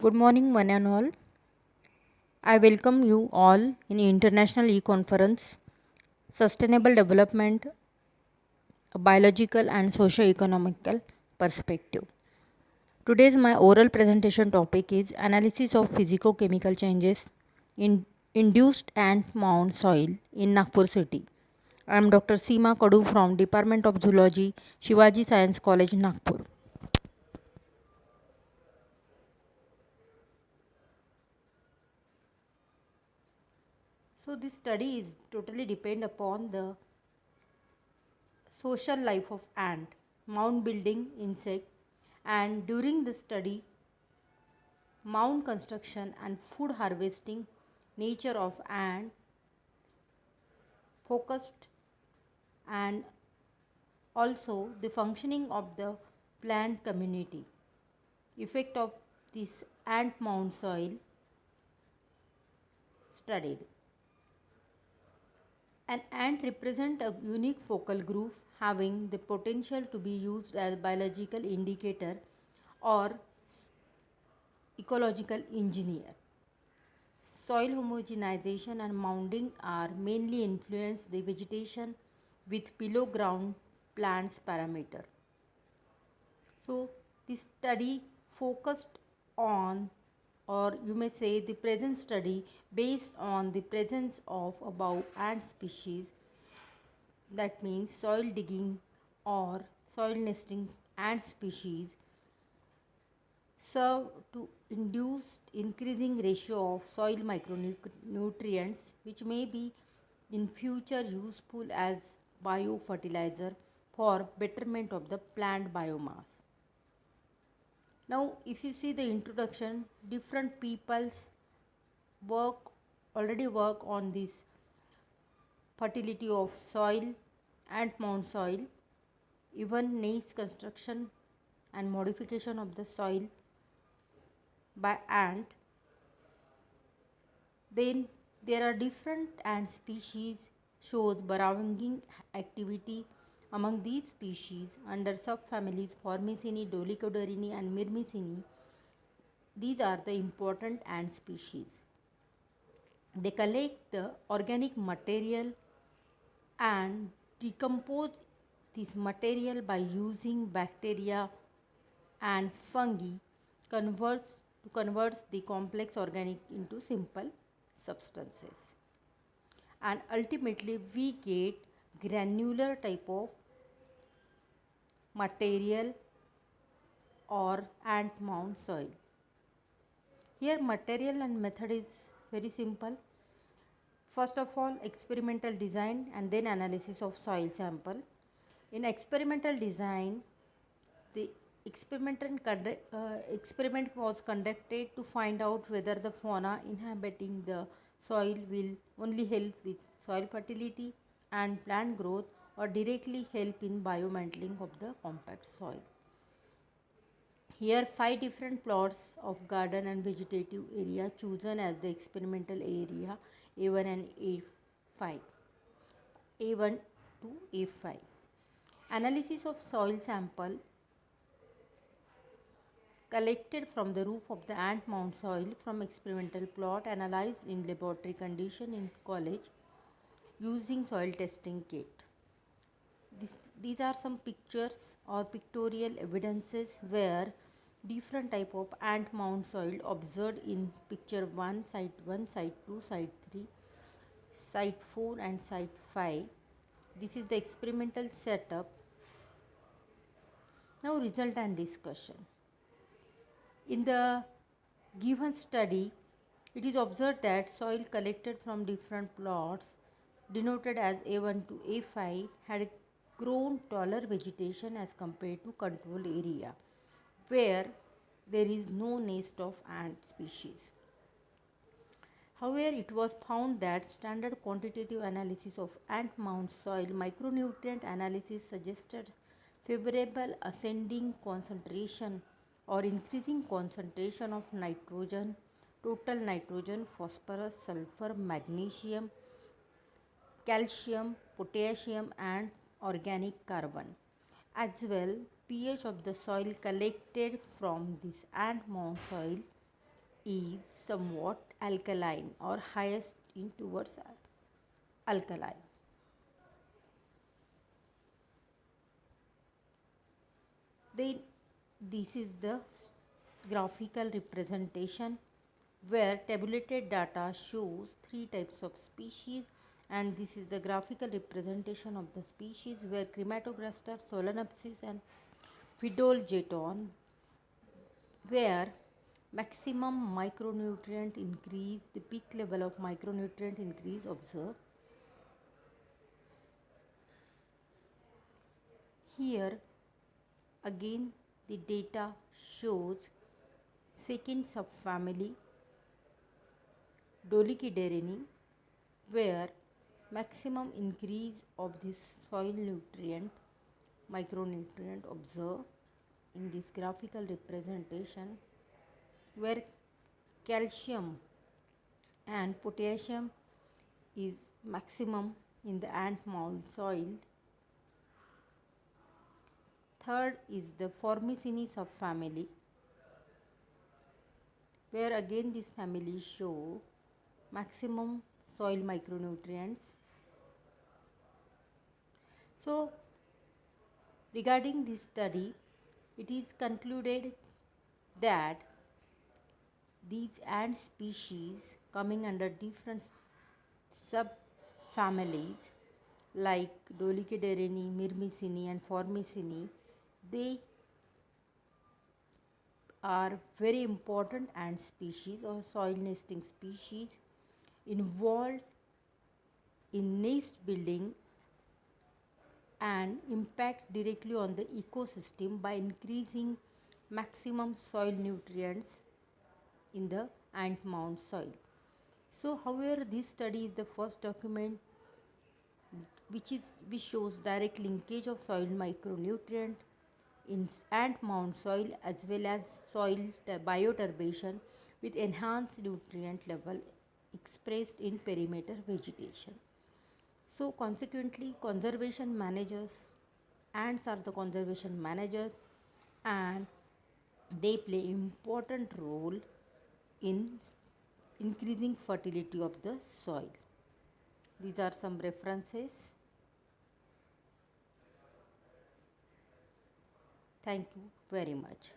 Good morning, one and all. I welcome you all in International E-Conference, Sustainable Development, a Biological and Socio-Economical Perspective. Today's my oral presentation topic is Analysis of Physico-Chemical Changes in Induced Ant Mound Soil in Nagpur City. I am Dr. Seema Kadu from Department of Zoology, Shivaji Science College, Nagpur. So this study is totally depend upon the social life of ant, mound building insect, and during the study, mound construction and food harvesting nature of ant focused, and also the functioning of the plant community. Effect of this ant mound soil studied. An ant represents a unique focal group having the potential to be used as biological indicator or ecological engineer. Soil homogenization and mounding are mainly influence the vegetation with below ground plants parameter. So this study focused on, or you may say the present study based on the presence of above ant species, that means soil digging or soil nesting ant species serve to induce increasing ratio of soil micronutrients which may be in future useful as biofertilizer for betterment of the plant biomass. Now if you see the introduction, different peoples work already work on this fertility of soil and mound soil, even niche construction and modification of the soil by ant. Then there are different ant species shows burrowing activity among these species under subfamilies Formicini, Dolichodorini and Myrmicini. These are the important ant species. They collect the organic material and decompose this material by using bacteria and fungi converts the complex organic into simple substances, and ultimately we get granular type of material or ant mound soil. Here material and method is very simple. First of all, experimental design and then analysis of soil sample. In experimental design, the experiment was conducted to find out whether the fauna inhabiting the soil will only help with soil fertility and plant growth or directly help in biomantling of the compact soil. Here 5 different plots of garden and vegetative area chosen as the experimental area A1 and A5. A1 to A5. Analysis of soil sample collected from the roof of the ant mound soil from experimental plot analyzed in laboratory condition in college using soil testing kit. These are some pictures or pictorial evidences where different type of ant mound soil observed in picture 1, site 2, site 3, site 4 and site 5. This is the experimental setup. Now result and discussion. In the given study, it is observed that soil collected from different plots denoted as A1 to A5 had grown taller vegetation as compared to control area where there is no nest of ant species. However, it was found that standard quantitative analysis of ant mound soil micronutrient analysis suggested favorable ascending concentration or increasing concentration of nitrogen, total nitrogen, phosphorus, sulfur, magnesium, calcium, potassium and organic carbon. As well, pH of the soil collected from this ant mound soil is somewhat alkaline or highest in towards alkaline. Then this is the graphical representation where tabulated data shows three types of species, and this is the graphical representation of the species where Chromatograster, Solenopsis and Phyllodilgeton, where maximum micronutrient increase, the peak level of micronutrient increase observed. Here again the data shows second subfamily Dolichoderinae, where maximum increase of this soil nutrient micronutrient observed in this graphical representation, where calcium and potassium is maximum in the ant mound soil. Third is the Formicinae subfamily, where again this family show maximum soil micronutrients. So regarding this study, it is concluded that these ant species coming under different subfamilies like Dolichoderinae, Myrmicinae and Formicinae, they are very important ant species or soil nesting species involved in nest building and impacts directly on the ecosystem by increasing maximum soil nutrients in the ant mound soil. So however, this study is the first document which shows direct linkage of soil micronutrient in ant mound soil as well as soil bioturbation with enhanced nutrient level expressed in perimeter vegetation. So consequently, conservation managers, ants are the conservation managers, and they play important role in increasing fertility of the soil. These are some references. Thank you very much.